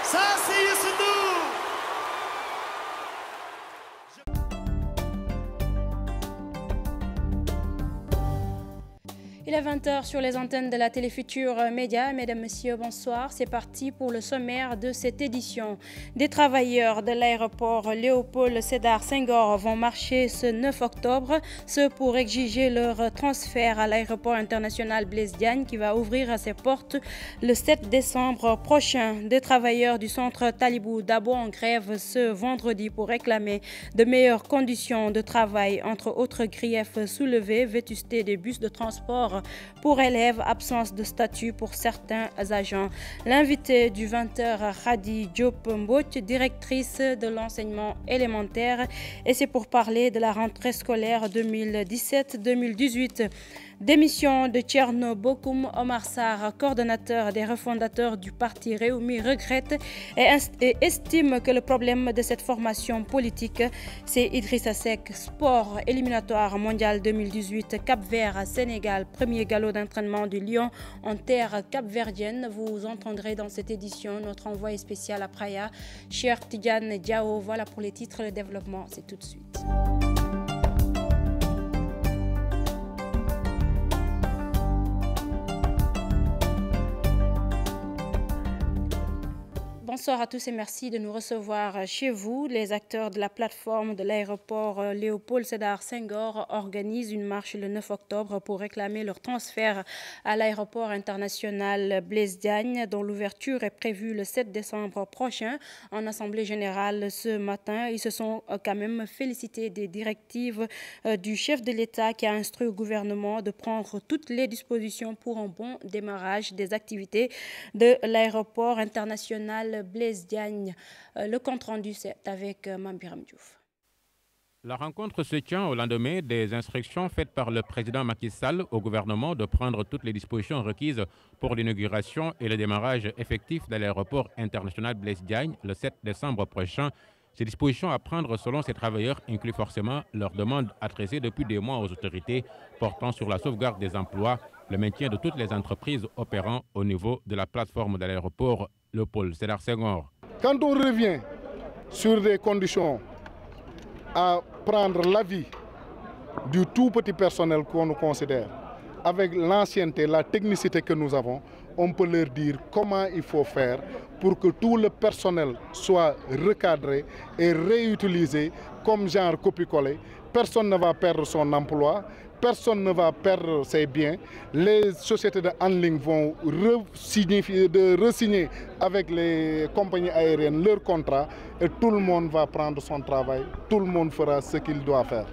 Ça, c'est Youssou Ndour. Il est 20h sur les antennes de la Télé Futurs Médias. Mesdames, Messieurs, bonsoir. C'est parti pour le sommaire de cette édition. Des travailleurs de l'aéroport Léopold Sédar Senghor vont marcher ce 9 octobre, ce pour exiger leur transfert à l'aéroport international Blaise Diagne qui va ouvrir ses portes le 7 décembre prochain. Des travailleurs du centre Talibou Dabo en grève ce vendredi pour réclamer de meilleures conditions de travail, entre autres griefs soulevés, vétusté des bus de transport pour élèves, absence de statut pour certains agents. L'invité du 20h, Khady Diop Mbouch, directrice de l'enseignement élémentaire, et c'est pour parler de la rentrée scolaire 2017-2018. Démission de Thierno Bokoum. Omar Sarr, coordonnateur des refondateurs du parti Réumi, regrette et estime que le problème de cette formation politique, c'est Idrissa Seck. Sport éliminatoire mondial 2018, Cap-Vert, Sénégal, premier galop d'entraînement du Lion en terre capverdienne. Vous entendrez dans cette édition notre envoyé spécial à Praia, Cheikh Tidiane Diao. Voilà pour les titres, le développement, c'est tout de suite. Bonsoir à tous et merci de nous recevoir chez vous. Les acteurs de la plateforme de l'aéroport Léopold Sédar Senghor organisent une marche le 9 octobre pour réclamer leur transfert à l'aéroport international Blaise Diagne, dont l'ouverture est prévue le 7 décembre prochain. En assemblée générale ce matin, ils se sont quand même félicités des directives du chef de l'État qui a instruit au gouvernement de prendre toutes les dispositions pour un bon démarrage des activités de l'aéroport international Blaise Diagne. Le compte-rendu, c'est avec Mambiram Diouf. La rencontre se tient au lendemain des instructions faites par le président Macky Sall au gouvernement de prendre toutes les dispositions requises pour l'inauguration et le démarrage effectif de l'aéroport international Blaise Diagne le 7 décembre prochain. Ces dispositions à prendre selon ces travailleurs incluent forcément leurs demandes adressées depuis des mois aux autorités portant sur la sauvegarde des emplois, le maintien de toutes les entreprises opérant au niveau de la plateforme de l'aéroport Léopold Sédar Senghor. Quand on revient sur des conditions à prendre l'avis du tout petit personnel qu'on nous considère, avec l'ancienneté, la technicité que nous avons, on peut leur dire comment il faut faire pour que tout le personnel soit recadré et réutilisé comme genre copie-coller. Personne ne va perdre son emploi, personne ne va perdre ses biens. Les sociétés de handling vont re-signer avec les compagnies aériennes leur contrat et tout le monde va prendre son travail, tout le monde fera ce qu'il doit faire.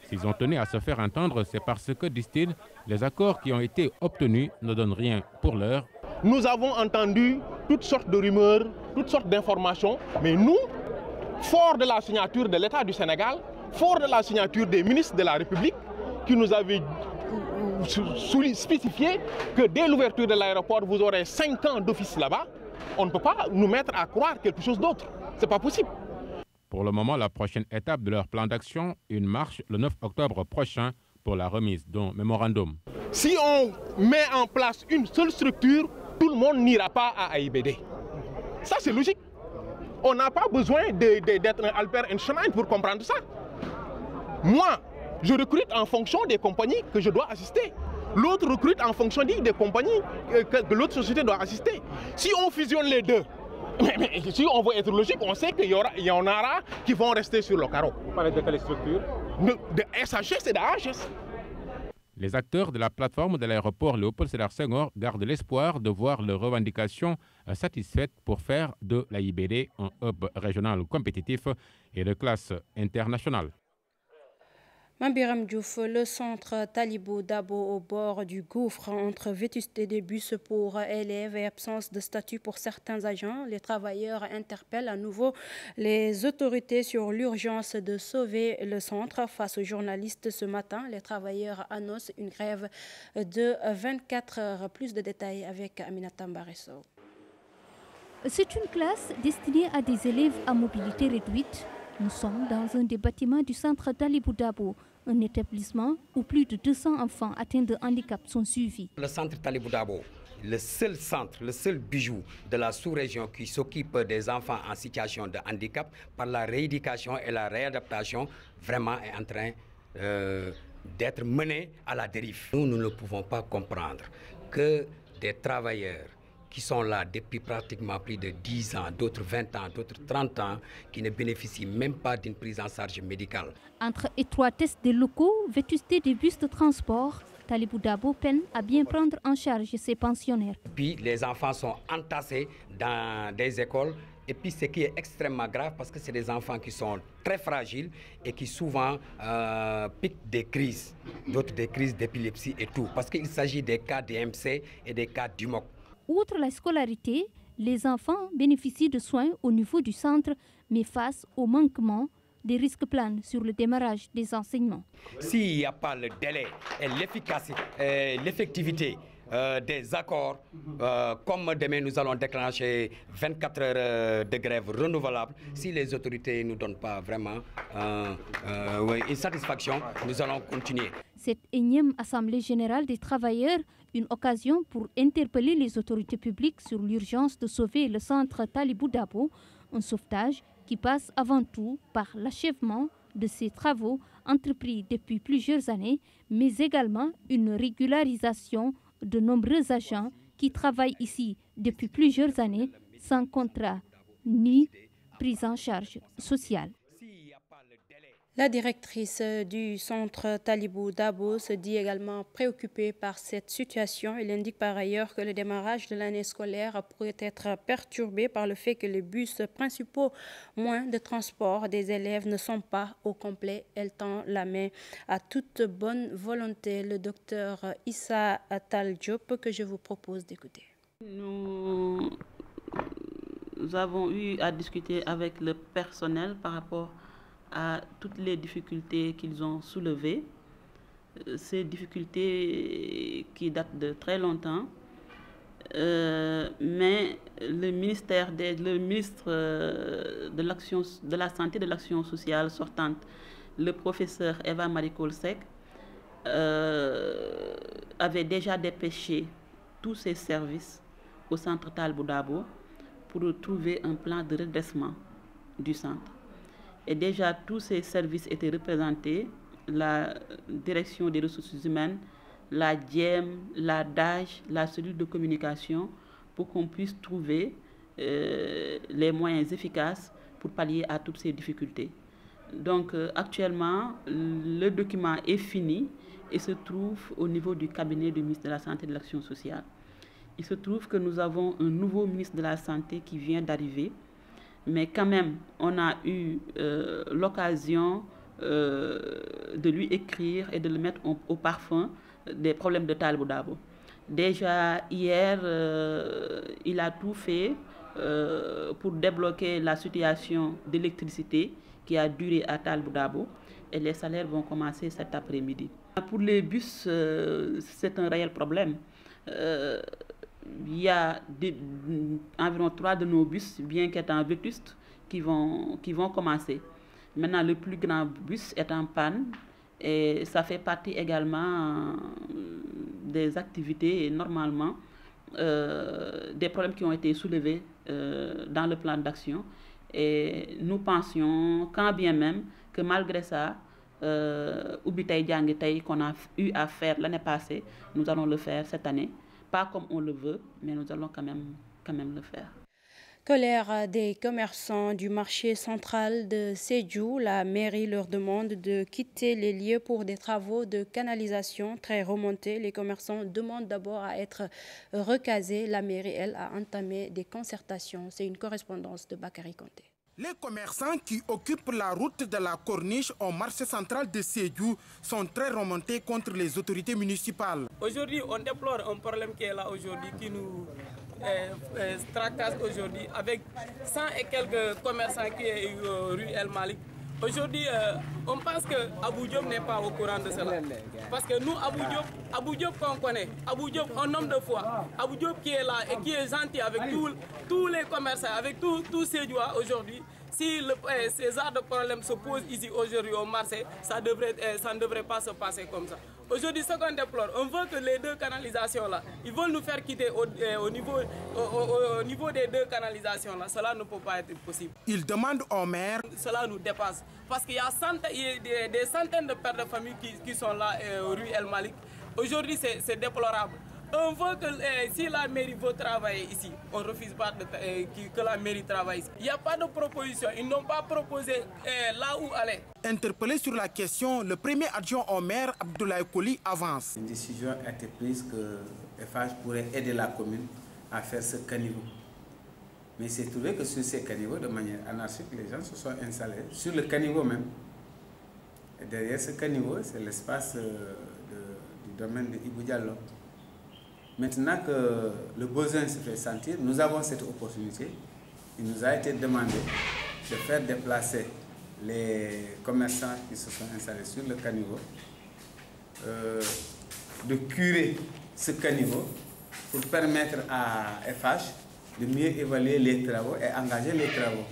S'ils ont tenu à se faire entendre, c'est parce que, disent-ils, les accords qui ont été obtenus ne donnent rien pour l'heure. Nous avons entendu toutes sortes de rumeurs, toutes sortes d'informations, mais nous, forts de la signature de l'État du Sénégal, forts de la signature des ministres de la République, qui nous avaient spécifié que dès l'ouverture de l'aéroport, vous aurez 5 ans d'office là-bas, on ne peut pas nous mettre à croire quelque chose d'autre. Ce n'est pas possible. Pour le moment, la prochaine étape de leur plan d'action, une marche le 9 octobre prochain pour la remise d'un mémorandum. Si on met en place une seule structure, tout le monde n'ira pas à AIBD. Ça, c'est logique. On n'a pas besoin d'être un Albert Einstein pour comprendre ça. Moi, je recrute en fonction des compagnies que je dois assister. L'autre recrute en fonction des compagnies que l'autre société doit assister. Si on fusionne les deux, Mais si on veut être logique, on sait qu'il y en aura qui vont rester sur le carreau. Vous parlez de quelle structure? De SHS et d'AHS. Les acteurs de la plateforme de l'aéroport Léopold Sédar Senghor gardent l'espoir de voir leurs revendications satisfaites pour faire de l'AIBD un hub régional compétitif et de classe internationale. Mambiram Diouf, le centre Talibou Dabo au bord du gouffre entre vétusté des bus pour élèves et absence de statut pour certains agents. Les travailleurs interpellent à nouveau les autorités sur l'urgence de sauver le centre. Face aux journalistes ce matin, les travailleurs annoncent une grève de 24 heures. Plus de détails avec Aminata Mbaresso. C'est une classe destinée à des élèves à mobilité réduite. Nous sommes dans un des bâtiments du centre Talibou Dabo, un établissement où plus de 200 enfants atteints de handicap sont suivis. Le centre Talibou Dabo, le seul centre, le seul bijou de la sous-région qui s'occupe des enfants en situation de handicap, par la rééducation et la réadaptation, vraiment est en train d'être mené à la dérive. Nous ne pouvons pas comprendre que des travailleurs qui sont là depuis pratiquement plus de 10 ans, d'autres 20 ans, d'autres 30 ans, qui ne bénéficient même pas d'une prise en charge médicale. Entre étroitesse des locaux, vétusté des bus de transport, Talibou Dabo peine à bien prendre en charge ses pensionnaires. Puis les enfants sont entassés dans des écoles. Et puis ce qui est extrêmement grave, parce que c'est des enfants qui sont très fragiles et qui souvent piquent des crises, d'autres des crises d'épilepsie et tout, parce qu'il s'agit des cas DMC et des cas d'UMOC. Outre la scolarité, les enfants bénéficient de soins au niveau du centre, mais face au manquement, des risques planent sur le démarrage des enseignements. S'il n'y a pas le délai et l'efficacité, l'effectivité des accords, comme demain nous allons déclencher 24 heures de grève renouvelable, si les autorités ne nous donnent pas vraiment une satisfaction, nous allons continuer. Cette énième Assemblée générale des travailleurs, une occasion pour interpeller les autorités publiques sur l'urgence de sauver le centre Talibou Dabo, un sauvetage qui passe avant tout par l'achèvement de ces travaux entrepris depuis plusieurs années, mais également une régularisation de nombreux agents qui travaillent ici depuis plusieurs années sans contrat ni prise en charge sociale. La directrice du centre Talibou Dabo se dit également préoccupée par cette situation. Elle indique par ailleurs que le démarrage de l'année scolaire pourrait être perturbé par le fait que les bus principaux moyens de transport des élèves ne sont pas au complet. Elle tend la main à toute bonne volonté. Le docteur Issa Atal Diop que je vous propose d'écouter. Nous avons eu à discuter avec le personnel par rapport à toutes les difficultés qu'ils ont soulevées, ces difficultés qui datent de très longtemps, mais le ministre de la Santé et de l'Action sociale sortante, le professeur Eva Marie Kolsek, avait déjà dépêché tous ses services au centre Talibou Dabo pour trouver un plan de redressement du centre. Et déjà, tous ces services étaient représentés, la direction des ressources humaines, la DIEM, la DAGE, la cellule de communication, pour qu'on puisse trouver les moyens efficaces pour pallier à toutes ces difficultés. Donc, actuellement, le document est fini et se trouve au niveau du cabinet du ministre de la Santé et de l'Action sociale. Il se trouve que nous avons un nouveau ministre de la Santé qui vient d'arriver. Mais quand même, on a eu l'occasion de lui écrire et de le mettre au parfum des problèmes de Talibou Dabo. Déjà hier, il a tout fait pour débloquer la situation d'électricité qui a duré à Talibou Dabo et les salaires vont commencer cet après-midi. Pour les bus, c'est un réel problème. Il y a environ 3 de nos bus, bien qu'étant vétustes, qui vont commencer. Maintenant, le plus grand bus est en panne et ça fait partie également des activités et normalement des problèmes qui ont été soulevés dans le plan d'action. Et nous pensions, quand bien même, que malgré ça, Ubitay Djangitay qu'on a eu à faire l'année passée, nous allons le faire cette année. Pas comme on le veut, mais nous allons quand même le faire. Colère des commerçants du marché central de Sédhiou. La mairie leur demande de quitter les lieux pour des travaux de canalisation très remontés. Les commerçants demandent d'abord à être recasés. La mairie, elle, a entamé des concertations. C'est une correspondance de Bakary Conté. Les commerçants qui occupent la route de la Corniche au marché central de Sédhiou sont très remontés contre les autorités municipales. Aujourd'hui, on déplore un problème qui est là aujourd'hui, qui nous tracasse aujourd'hui, avec 100 et quelques commerçants qui sont rue El Malik. Aujourd'hui, on pense que Abou Diop n'est pas au courant de cela. Parce que nous, Abou Diop qu'on connaît, Abou Diop, un homme de foi, Abou Diop qui est là et qui est gentil avec tous les commerçants, avec tous ces joies aujourd'hui. Si ces genres de problèmes se posent ici aujourd'hui au marché, ça ne devrait pas se passer comme ça. Aujourd'hui, ce qu'on déplore, on veut que les deux canalisations-là, ils veulent nous faire quitter au niveau des deux canalisations-là. Cela ne peut pas être possible. Ils demandent au maire. Cela nous dépasse. Parce qu'il y a des centaines de pères de famille qui sont là rue El Malik. Aujourd'hui, c'est déplorable. On veut que si la mairie veut travailler ici, on ne refuse pas que la mairie travaille ici. Il n'y a pas de proposition. Ils n'ont pas proposé là où aller. Interpellé sur la question, le premier adjoint au maire, Abdoulaye Koli, avance. Une décision a été prise que FH pourrait aider la commune à faire ce caniveau. Mais c'est trouvé que sur ces caniveaux, de manière anarchique, les gens se sont installés sur le caniveau même. Et derrière ce caniveau, c'est l'espace du domaine de Ibou Diallo. Maintenant que le besoin se fait sentir, nous avons cette opportunité. Il nous a été demandé de faire déplacer les commerçants qui se sont installés sur le caniveau, de curer ce caniveau pour permettre à FH de mieux évaluer les travaux et engager les travaux.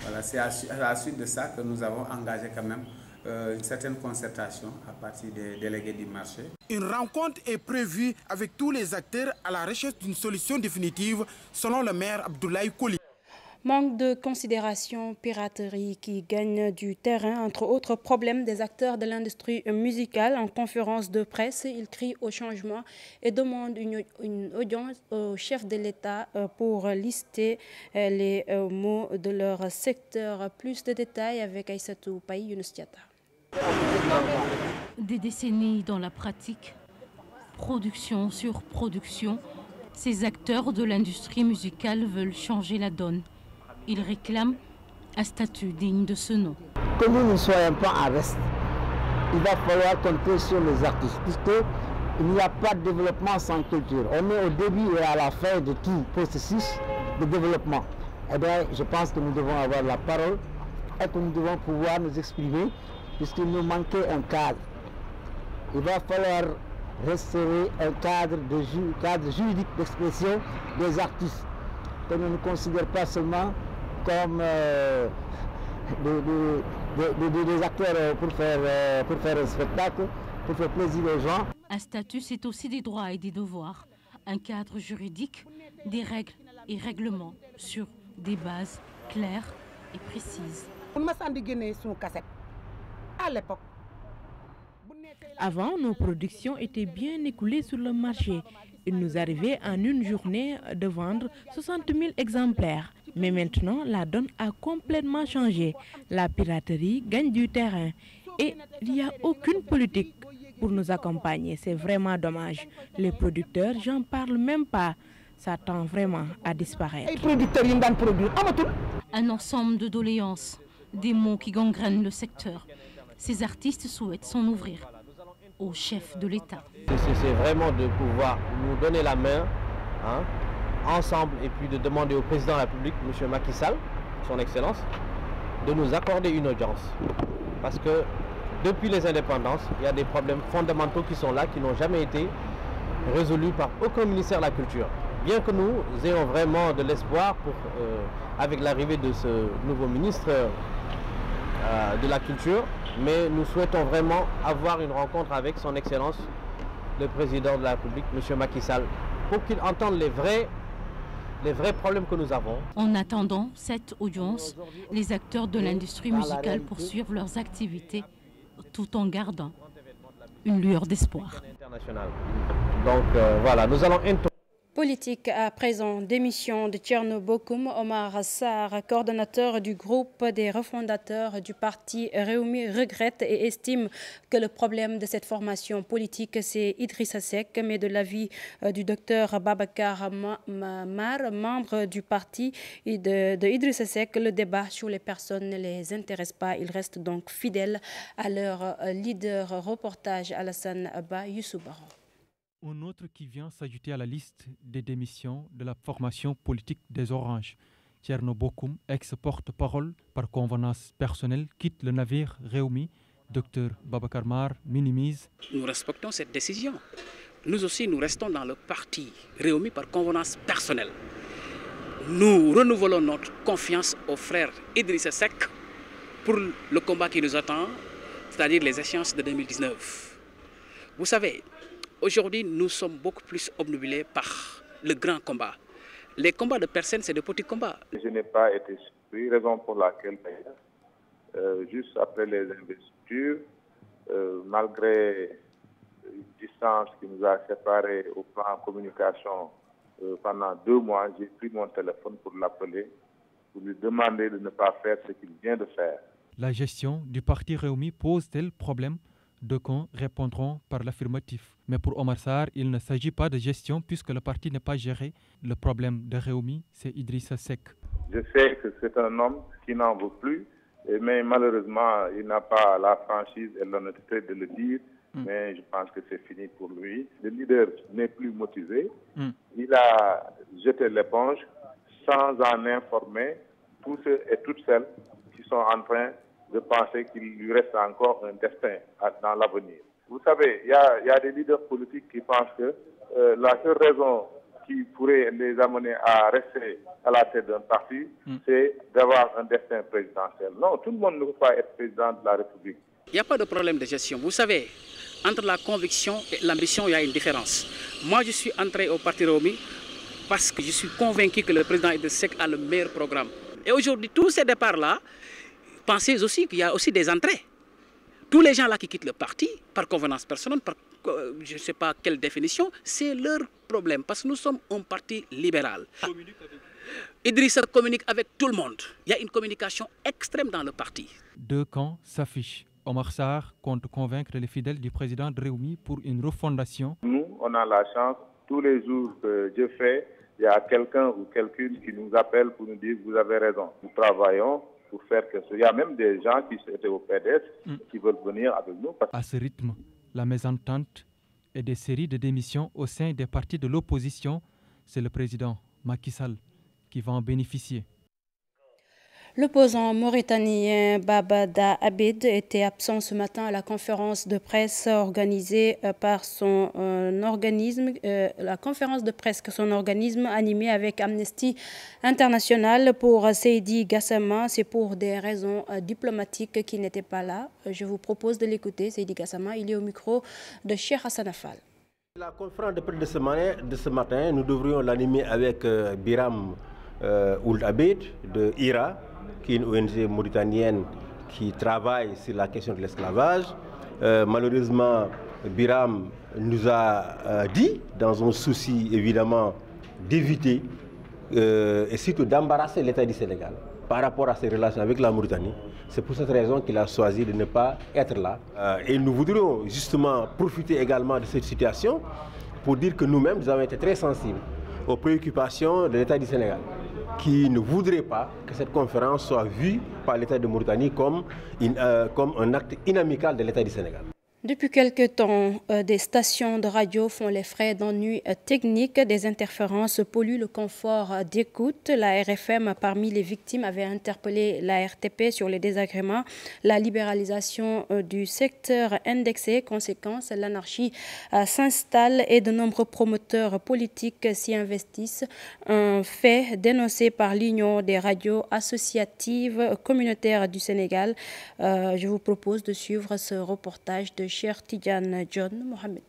Voilà, c'est à la suite de ça que nous avons engagé quand même une certaine concertation à partir des délégués du marché. Une rencontre est prévue avec tous les acteurs à la recherche d'une solution définitive, selon le maire Abdoulaye Koli. Manque de considération, piraterie qui gagne du terrain, entre autres problèmes des acteurs de l'industrie musicale. En conférence de presse, ils crient au changement et demandent une audience au chef de l'État pour lister les mots de leur secteur. Plus de détails avec Aïssatou Paye Younous Diatta. Des décennies dans la pratique, production sur production, ces acteurs de l'industrie musicale veulent changer la donne. Ils réclament un statut digne de ce nom. Que nous ne soyons pas en reste, il va falloir compter sur les artistes, puisqu'il n'y a pas de développement sans culture. On est au début et à la fin de tout processus de développement. Eh bien, je pense que nous devons avoir la parole et que nous devons pouvoir nous exprimer, puisqu'il nous manquait un cadre. Il va falloir restaurer un cadre juridique d'expression des artistes, que nous ne considère pas seulement comme des acteurs pour faire un spectacle, pour faire plaisir aux gens. Un statut, c'est aussi des droits et des devoirs, un cadre juridique, des règles et règlements sur des bases claires et précises. À l'époque, avant, nos productions étaient bien écoulées sur le marché. Il nous arrivait en une journée de vendre 60 000 exemplaires. Mais maintenant, la donne a complètement changé. La piraterie gagne du terrain. Et il n'y a aucune politique pour nous accompagner. C'est vraiment dommage. Les producteurs, j'en parle même pas. Ça tend vraiment à disparaître. Un ensemble de doléances, des mots qui gangrènent le secteur. Ces artistes souhaitent s'en ouvrir au chef de l'État. C'est vraiment de pouvoir nous donner la main ensemble et puis de demander au président de la République, M. Macky Sall, son Excellence, de nous accorder une audience. Parce que depuis les indépendances, il y a des problèmes fondamentaux qui sont là, qui n'ont jamais été résolus par aucun ministère de la Culture. Bien que nous ayons vraiment de l'espoir avec l'arrivée de ce nouveau ministre de la Culture, mais nous souhaitons vraiment avoir une rencontre avec son Excellence, le président de la République, M. Macky Sall, pour qu'il entende les vrais problèmes que nous avons. En attendant cette audience, les acteurs de l'industrie musicale poursuivent leurs activités tout en gardant une lueur d'espoir. Donc voilà, nous allons Politique à présent, démission de Thierno Bocoum. Omar Sarr, coordonnateur du groupe des refondateurs du parti Rewmi, regrette et estime que le problème de cette formation politique, c'est Idrissa Seck, mais de l'avis du docteur Babacar Mar, membre du parti de Idrissa Seck, le débat sur les personnes ne les intéresse pas. Ils restent donc fidèles à leur leader. Reportage Alassane Abba, Youssou Baro. Un autre qui vient s'ajouter à la liste des démissions de la formation politique des Oranges. Thierno Bocoum, ex-porte-parole par convenance personnelle, quitte le navire Rewmi. Dr Babacar Mar minimise. Nous respectons cette décision. Nous aussi, nous restons dans le parti Rewmi par convenance personnelle. Nous renouvelons notre confiance au frère Idrissa Seck pour le combat qui nous attend, c'est-à-dire les échéances de 2019. Vous savez, aujourd'hui, nous sommes beaucoup plus obnubilés par le grand combat. Les combats de personnes, c'est de petits combats. Je n'ai pas été surpris, raison pour laquelle, juste après les investitures, malgré une distance qui nous a séparés au plan communication pendant 2 mois, j'ai pris mon téléphone pour l'appeler, pour lui demander de ne pas faire ce qu'il vient de faire. La gestion du parti Rewmi pose-t-elle problème? Deux camps répondront par l'affirmatif. Mais pour Omar Sarr, il ne s'agit pas de gestion puisque le parti n'est pas géré. Le problème de Rewmi, c'est Idrissa Seck. Je sais que c'est un homme qui n'en veut plus, mais malheureusement, il n'a pas la franchise et l'honnêteté de le dire. Mais je pense que c'est fini pour lui. Le leader n'est plus motivé. Il a jeté l'éponge sans en informer tous ceux et toutes celles qui sont en train de penser qu'il lui reste encore un destin dans l'avenir. Vous savez, il y a des leaders politiques qui pensent que la seule raison qui pourrait les amener à rester à la tête d'un parti, c'est d'avoir un destin présidentiel. Non, tout le monde ne peut pas être président de la République. Il n'y a pas de problème de gestion. Vous savez, entre la conviction et l'ambition, il y a une différence. Moi, je suis entré au parti Rewmi parce que je suis convaincu que le président Idrissa Seck a le meilleur programme. Et aujourd'hui, tous ces départs-là, pensez aussi qu'il y a aussi des entrées. Tous les gens là qui quittent le parti, par convenance personnelle, par je ne sais pas quelle définition, c'est leur problème, parce que nous sommes un parti libéral. Idrissa communique avec tout le monde. Il y a une communication extrême dans le parti. Deux camps s'affichent. Omar Sarr compte convaincre les fidèles du président de Rewmi pour une refondation. Nous, on a la chance, tous les jours que Dieu fait, il y a quelqu'un ou quelqu'une qui nous appelle pour nous dire « vous avez raison ». Nous travaillons pour faire quelque chose. Il y a même des gens qui étaient au PDS qui veulent venir avec nous. À ce rythme, la mésentente et des séries de démissions au sein des partis de l'opposition, c'est le président Macky Sall qui va en bénéficier. L'opposant mauritanien Babada Abid était absent ce matin à la conférence de presse organisée par son organisme, la conférence de presse que son organisme animé avec Amnesty International pour Seydi Gassama. C'est pour des raisons diplomatiques qu'il n'était pas là. Je vous propose de l'écouter. Seydi Gassama, il est au micro de Cheikh Hassan Affal. La conférence de presse de ce matin, nous devrions l'animer avec Biram Ould Abid de IRA, qui est une ONG mauritanienne qui travaille sur la question de l'esclavage. Malheureusement, Biram nous a dit, dans un souci évidemment d'éviter et surtout d'embarrasser l'État du Sénégal par rapport à ses relations avec la Mauritanie. C'est pour cette raison qu'il a choisi de ne pas être là. Et nous voudrions justement profiter également de cette situation pour dire que nous-mêmes, nous avons été très sensibles aux préoccupations de l'État du Sénégal, qui ne voudrait pas que cette conférence soit vue par l'État de Mauritanie comme un acte inamical de l'État du Sénégal. Depuis quelque temps, des stations de radio font les frais d'ennuis techniques. Des interférences polluent le confort d'écoute. La RFM, parmi les victimes, avait interpellé la RTP sur les désagréments. La libéralisation du secteur indexé. Conséquence, l'anarchie s'installe et de nombreux promoteurs politiques s'y investissent. Un fait dénoncé par l'Union des radios associatives communautaires du Sénégal. Je vous propose de suivre ce reportage de Cheikh Tidiane John Mohamed.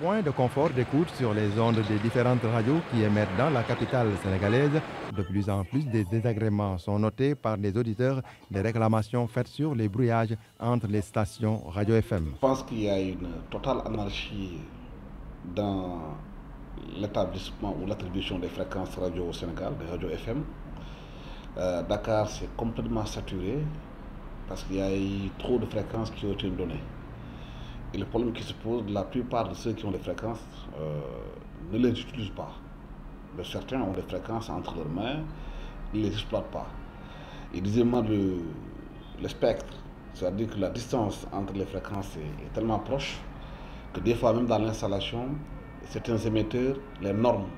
Point de confort d'écoute sur les ondes des différentes radios qui émettent dans la capitale sénégalaise. De plus en plus, des désagréments sont notés par les auditeurs, des réclamations faites sur les brouillages entre les stations radio FM. Je pense qu'il y a une totale anarchie dans l'établissement ou l'attribution des fréquences radio au Sénégal, des radios FM. Dakar, c'est complètement saturé parce qu'il y a eu trop de fréquences qui ont été données. Et le problème qui se pose, la plupart de ceux qui ont des fréquences ne les utilisent pas. Mais certains ont des fréquences entre leurs mains, ils ne les exploitent pas. Et deuxièmement, le spectre, c'est-à-dire que la distance entre les fréquences est tellement proche que des fois, même dans l'installation, certains émetteurs, les normes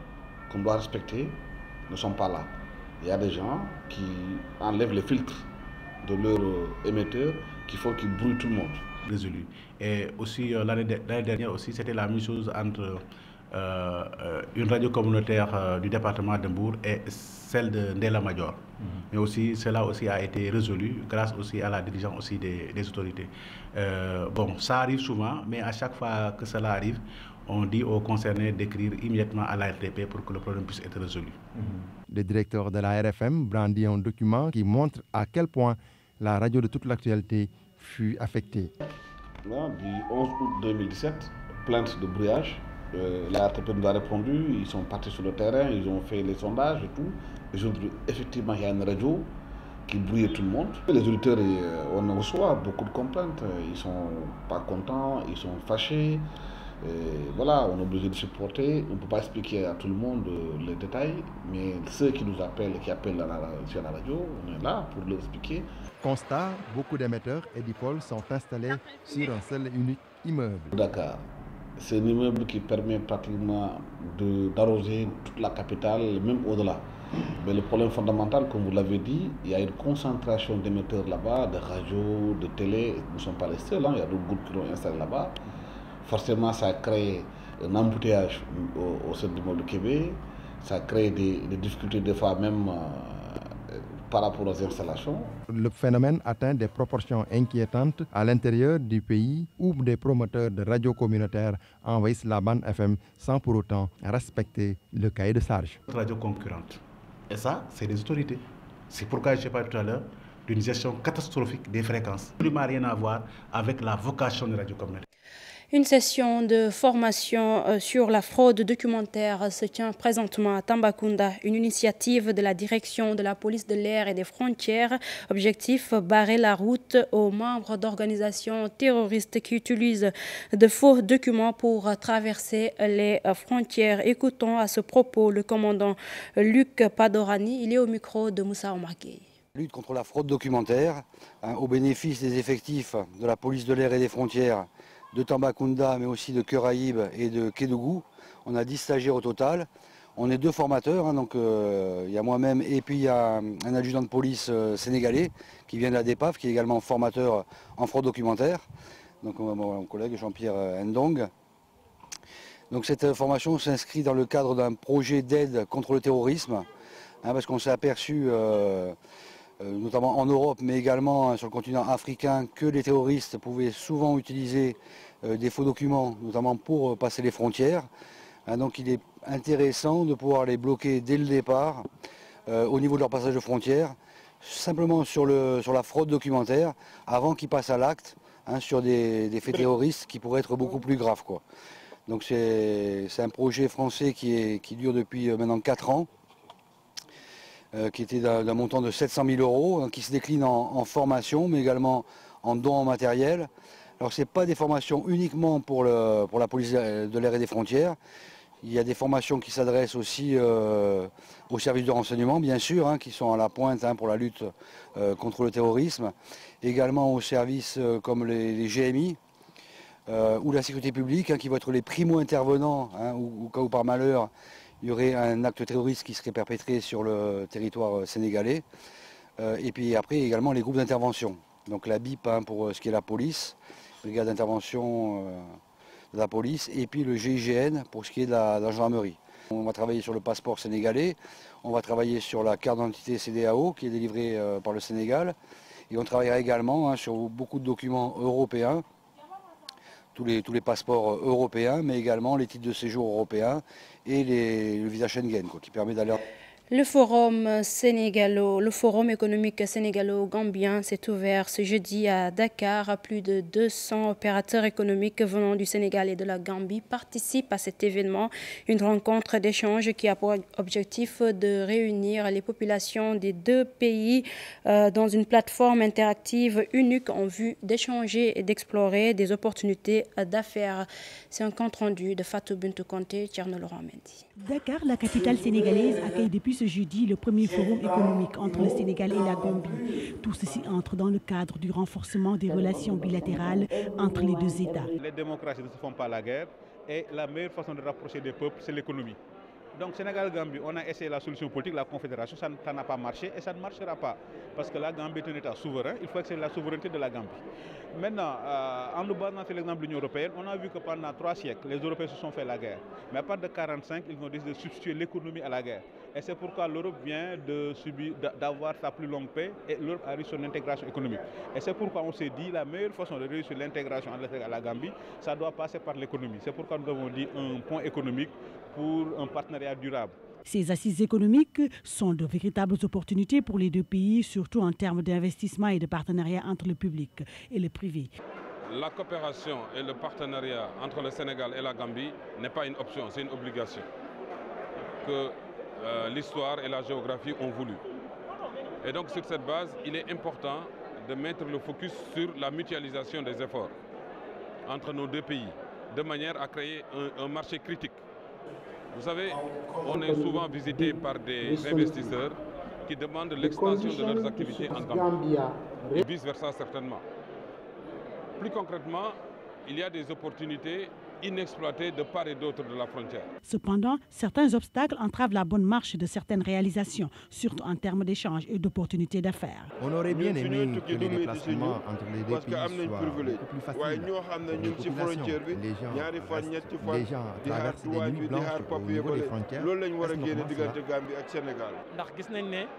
qu'on doit respecter ne sont pas là. Il y a des gens qui enlèvent les filtres de leur émetteur qui font qu'ils brouillent tout le monde. Résolu. Et aussi l'année dernière aussi, c'était la même chose entre une radio communautaire du département d'Mbour et celle de Ndella Madior. Mais aussi, cela aussi a été résolu grâce aussi à la diligence aussi des autorités. Bon, ça arrive souvent, mais à chaque fois que cela arrive, on dit aux concernés d'écrire immédiatement à la RTP pour que le problème puisse être résolu. Le directeur de la RFM brandit un document qui montre à quel point la radio de toute l'actualité fut affectée. Du 11 août 2017, plainte de brouillage. La RTP nous a répondu, ils sont partis sur le terrain, ils ont fait les sondages et tout. Aujourd'hui, effectivement, il y a une radio qui brouille tout le monde. Les auditeurs, on reçoit beaucoup de complaintes, ils ne sont pas contents, ils sont fâchés. Et voilà, on est obligé de supporter. On ne peut pas expliquer à tout le monde les détails, mais ceux qui nous appellent, qui appellent sur la radio, on est là pour leur expliquer. Constat, beaucoup d'émetteurs et dipôles sont installés sur un seul et unique immeuble. Dakar, c'est un immeuble qui permet pratiquement d'arroser toute la capitale, même au-delà. Mais le problème fondamental, comme vous l'avez dit, il y a une concentration d'émetteurs là-bas, de radios, de télé. Nous ne sommes pas les seuls, il y a d'autres groupes qui l'ont installé là-bas. Forcément, ça crée un embouteillage au sein du immeuble Québec. Ça crée des difficultés des fois même par rapport aux installations. Le phénomène atteint des proportions inquiétantes à l'intérieur du pays où des promoteurs de radios communautaires envahissent la bande FM sans pour autant respecter le cahier de charge. Radio concurrente. Et ça, c'est les autorités. C'est pourquoi j'ai parlé tout à l'heure d'une gestion catastrophique des fréquences. Ça n'a rien à voir avec la vocation des radios communautaires. Une session de formation sur la fraude documentaire se tient présentement à Tambacounda, une initiative de la direction de la police de l'air et des frontières. Objectif, barrer la route aux membres d'organisations terroristes qui utilisent de faux documents pour traverser les frontières. Écoutons à ce propos le commandant Luc Padorani. Il est au micro de Moussa Omarguey. Lutte contre la fraude documentaire, au bénéfice des effectifs de la police de l'air et des frontières, de Tambacounda, mais aussi de Curaïbe et de Kédougou. On a 10 stagiaires au total. On est 2 formateurs, donc il y a moi-même et puis il y a un adjudant de police sénégalais qui vient de la DEPAF, qui est également formateur en fraude documentaire. Donc mon collègue Jean-Pierre Ndong. Donc cette formation s'inscrit dans le cadre d'un projet d'aide contre le terrorisme, parce qu'on s'est aperçu, notamment en Europe, mais également sur le continent africain, que les terroristes pouvaient souvent utiliser des faux documents, notamment pour passer les frontières. Donc il est intéressant de pouvoir les bloquer dès le départ, au niveau de leur passage de frontières, simplement sur la fraude documentaire, avant qu'ils passent à l'acte, sur des faits terroristes qui pourraient être beaucoup plus graves, quoi. Donc c'est un projet français qui dure depuis maintenant 4 ans. Qui était d'un montant de 700 000 €, qui se décline en formation, mais également en dons en matériel. Alors ce n'est pas des formations uniquement pour la police de l'air et des frontières. Il y a des formations qui s'adressent aussi aux services de renseignement, bien sûr, qui sont à la pointe pour la lutte contre le terrorisme. Également aux services comme les GMI ou la sécurité publique, qui vont être les primo-intervenants, au cas où par malheur, il y aurait un acte terroriste qui serait perpétré sur le territoire sénégalais. Et puis après également les groupes d'intervention. Donc la BIP pour ce qui est la police, brigade d'intervention de la police, et puis le GIGN pour ce qui est de la gendarmerie. On va travailler sur le passeport sénégalais, on va travailler sur la carte d'identité CEDEAO qui est délivrée par le Sénégal. Et on travaillera également sur beaucoup de documents européens. Tous les passeports européens, mais également les titres de séjour européens et le visa Schengen, qui permet d'aller... Le forum économique sénégalo-gambien s'est ouvert ce jeudi à Dakar. Plus de 200 opérateurs économiques venant du Sénégal et de la Gambie participent à cet événement, une rencontre d'échange qui a pour objectif de réunir les populations des deux pays dans une plateforme interactive unique en vue d'échanger et d'explorer des opportunités d'affaires. C'est un compte rendu de Fatou Bintou Conté, Tierno Laurent Mendy. Dakar, la capitale sénégalaise, accueille depuis ce jeudi le premier forum économique entre le Sénégal et la Gambie. Tout ceci entre dans le cadre du renforcement des relations bilatérales entre les deux États. Les démocraties ne se font pas la guerre et la meilleure façon de rapprocher des peuples, c'est l'économie. Donc Sénégal-Gambie, on a essayé la solution politique, la confédération, ça n'a pas marché et ça ne marchera pas. Parce que la Gambie est un État souverain, il faut que c'est la souveraineté de la Gambie. Maintenant, en nous basant sur l'exemple de l'Union européenne, on a vu que pendant 3 siècles, les Européens se sont fait la guerre. Mais à partir de 1945, ils ont décidé de substituer l'économie à la guerre. Et c'est pourquoi l'Europe vient d'avoir sa plus longue paix et l'Europe a réussi son intégration économique. Et c'est pourquoi on s'est dit la meilleure façon de réussir l'intégration à la Gambie, ça doit passer par l'économie. C'est pourquoi nous avons dit un point économique pour un partenariat durable. Ces assises économiques sont de véritables opportunités pour les deux pays, surtout en termes d'investissement et de partenariat entre le public et le privé. La coopération et le partenariat entre le Sénégal et la Gambie n'est pas une option, c'est une obligation que l'histoire et la géographie ont voulu. Et donc sur cette base, il est important de mettre le focus sur la mutualisation des efforts entre nos deux pays, de manière à créer un marché critique. Vous savez, on est souvent visité par des investisseurs qui demandent l'extension de leurs activités en Gambie et vice-versa certainement. Plus concrètement, il y a des opportunités inexploitées de part et d'autre de la frontière. Cependant, certains obstacles entravent la bonne marche de certaines réalisations, surtout en termes d'échanges et d'opportunités d'affaires. On aurait bien aimé que les déplacements entre les deux pays soient beaucoup plus faciles pour les populations. Les gens traversent des nuits blanches au niveau des frontières.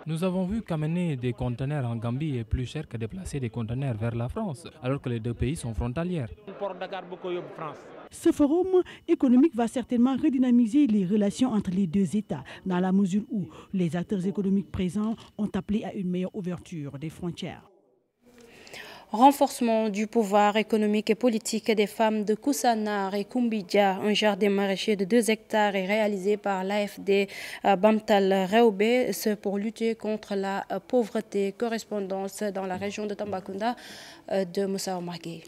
Nous avons vu qu'amener des conteneurs en Gambie est plus cher que déplacer des conteneurs vers la France, alors que les deux pays sont frontalières. Ce forum économique va certainement redynamiser les relations entre les deux États, dans la mesure où les acteurs économiques présents ont appelé à une meilleure ouverture des frontières. Renforcement du pouvoir économique et politique des femmes de Koussanar et Kumbidja. Un jardin maraîcher de 2 hectares est réalisé par l'AFD Bamtal Reoube, ce pour lutter contre la pauvreté. Correspondance dans la région de Tambacounda de Moussa Omargué.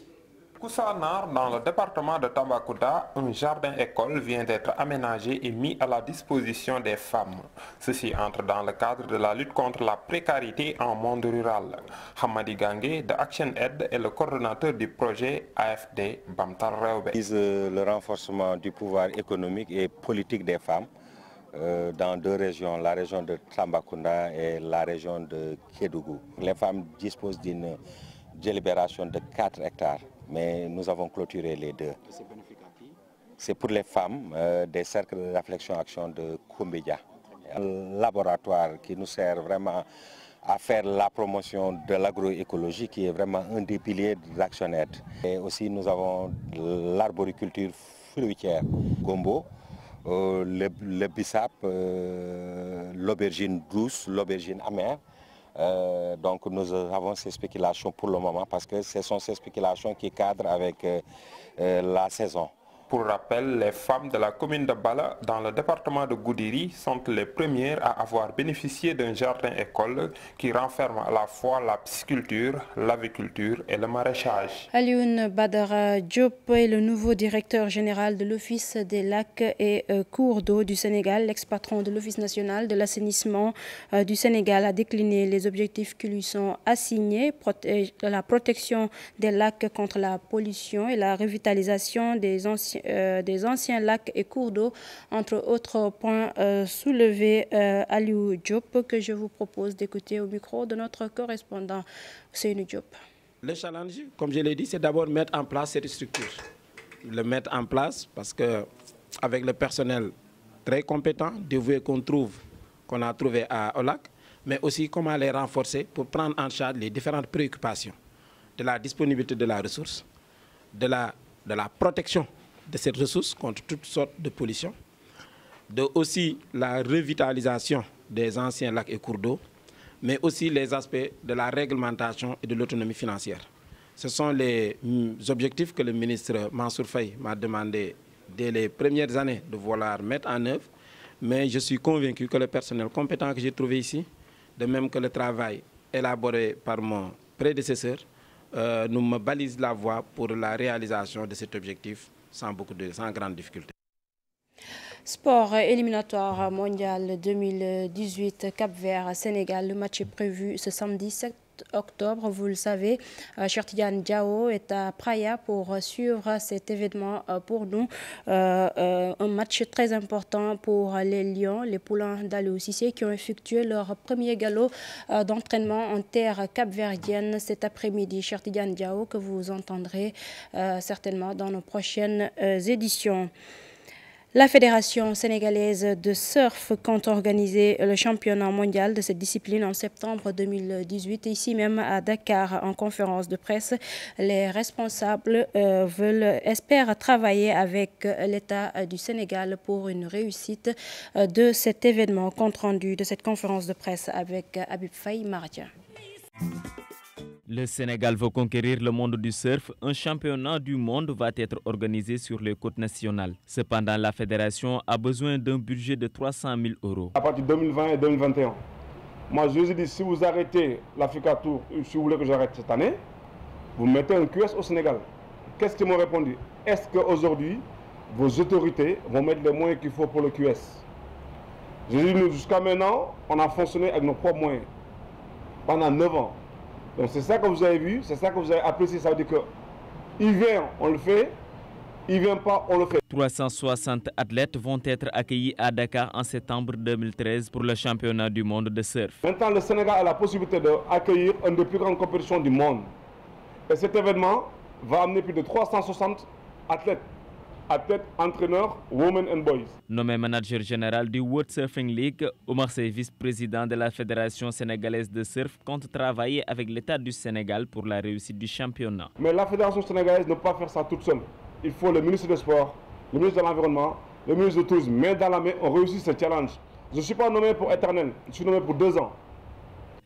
Koussanar, dans le département de Tambacounda, un jardin-école vient d'être aménagé et mis à la disposition des femmes. Ceci entre dans le cadre de la lutte contre la précarité en monde rural. Hamadi Gangue de Action Aid est le coordonnateur du projet AFD Bamtal Reoube. Le renforcement du pouvoir économique et politique des femmes dans 2 régions, la région de Tambacounda et la région de Kédougou. Les femmes disposent d'une délibération de 4 hectares. Mais nous avons clôturé les 2. C'est pour les femmes des cercles de réflexion-action de Kumbidja. Un laboratoire qui nous sert vraiment à faire la promotion de l'agroécologie, qui est vraiment un des piliers de l'Action Aid. Et aussi nous avons l'arboriculture fruitière, gombo, le bissap, l'aubergine douce, l'aubergine amère. Donc nous avons ces spéculations pour le moment parce que ce sont ces spéculations qui cadrent avec la saison. Pour rappel, les femmes de la commune de Bala, dans le département de Goudiri, sont les premières à avoir bénéficié d'un jardin-école qui renferme à la fois la pisciculture, l'aviculture et le maraîchage. Alioune Badara Diop est le nouveau directeur général de l'Office des lacs et cours d'eau du Sénégal. L'ex-patron de l'Office national de l'assainissement du Sénégal a décliné les objectifs qui lui sont assignés, la protection des lacs contre la pollution et la revitalisation des anciens lacs et cours d'eau, entre autres points soulevés. Aliou Diop, que je vous propose d'écouter au micro de notre correspondant Seynou Diop. Le challenge, comme je l'ai dit, c'est d'abord mettre en place cette structure. Le mettre en place parce qu'avec le personnel très compétent, dévoué qu'on a trouvé à Olac, mais aussi comment les renforcer pour prendre en charge les différentes préoccupations de la disponibilité de la ressource, de la protection de cette ressource contre toutes sortes de pollution, de aussi la revitalisation des anciens lacs et cours d'eau, mais aussi les aspects de la réglementation et de l'autonomie financière. Ce sont les objectifs que le ministre Mansour Faye m'a demandé dès les premières années de vouloir mettre en œuvre, mais je suis convaincu que le personnel compétent que j'ai trouvé ici, de même que le travail élaboré par mon prédécesseur, nous me balise la voie pour la réalisation de cet objectif sans grande difficulté. Sport éliminatoire mondial 2018 Cap-Vert-Sénégal. Le match est prévu ce samedi 7 octobre. Vous le savez, Cheikh Tidiane Diao est à Praia pour suivre cet événement pour nous. Un match très important pour les Lions, les poulains d'Aliou Cissé qui ont effectué leur premier galop d'entraînement en terre capverdienne cet après-midi. Cheikh Tidiane Diao que vous entendrez certainement dans nos prochaines éditions. La Fédération sénégalaise de surf compte organiser le championnat mondial de cette discipline en septembre 2018. Ici même à Dakar, en conférence de presse, les responsables espèrent travailler avec l'État du Sénégal pour une réussite de cet événement. Compte rendu de cette conférence de presse avec Habib Faye Mardia. Le Sénégal veut conquérir le monde du surf. Un championnat du monde va être organisé sur les côtes nationales. Cependant, la fédération a besoin d'un budget de 300 000 €. À partir de 2020 et 2021, moi je vous ai dit, si vous arrêtez l'Africa Tour, si vous voulez que j'arrête cette année, vous mettez un QS au Sénégal. Qu'est-ce qu'ils m'ont répondu? Est-ce qu'aujourd'hui, vos autorités vont mettre les moyens qu'il faut pour le QS? J'ai dit, nous, jusqu'à maintenant, on a fonctionné avec nos propres moyens pendant 9 ans. Donc c'est ça que vous avez vu, c'est ça que vous avez apprécié. Ça veut dire qu'il vient, on le fait, il ne vient pas, on le fait. 360 athlètes vont être accueillis à Dakar en septembre 2013 pour le championnat du monde de surf. Maintenant, le Sénégal a la possibilité d'accueillir une des plus grandes compétitions du monde. Et cet événement va amener plus de 360 athlètes. Entraîneurs, women and boys. Nommé manager général du World Surfing League, Omar Sey, vice-président de la Fédération sénégalaise de surf, compte travailler avec l'État du Sénégal pour la réussite du championnat. Mais la Fédération sénégalaise ne peut pas faire ça toute seule. Il faut le ministre des Sports, le ministre de l'Environnement, le ministre du Tourisme. Main dans la main, on réussit ce challenge. Je ne suis pas nommé pour éternel, je suis nommé pour 2 ans.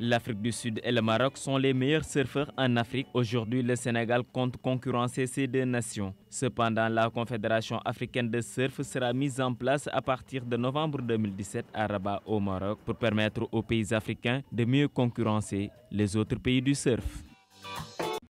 L'Afrique du Sud et le Maroc sont les meilleurs surfeurs en Afrique. Aujourd'hui, le Sénégal compte concurrencer ces deux nations. Cependant, la Confédération africaine de surf sera mise en place à partir de novembre 2017 à Rabat au Maroc pour permettre aux pays africains de mieux concurrencer les autres pays du surf.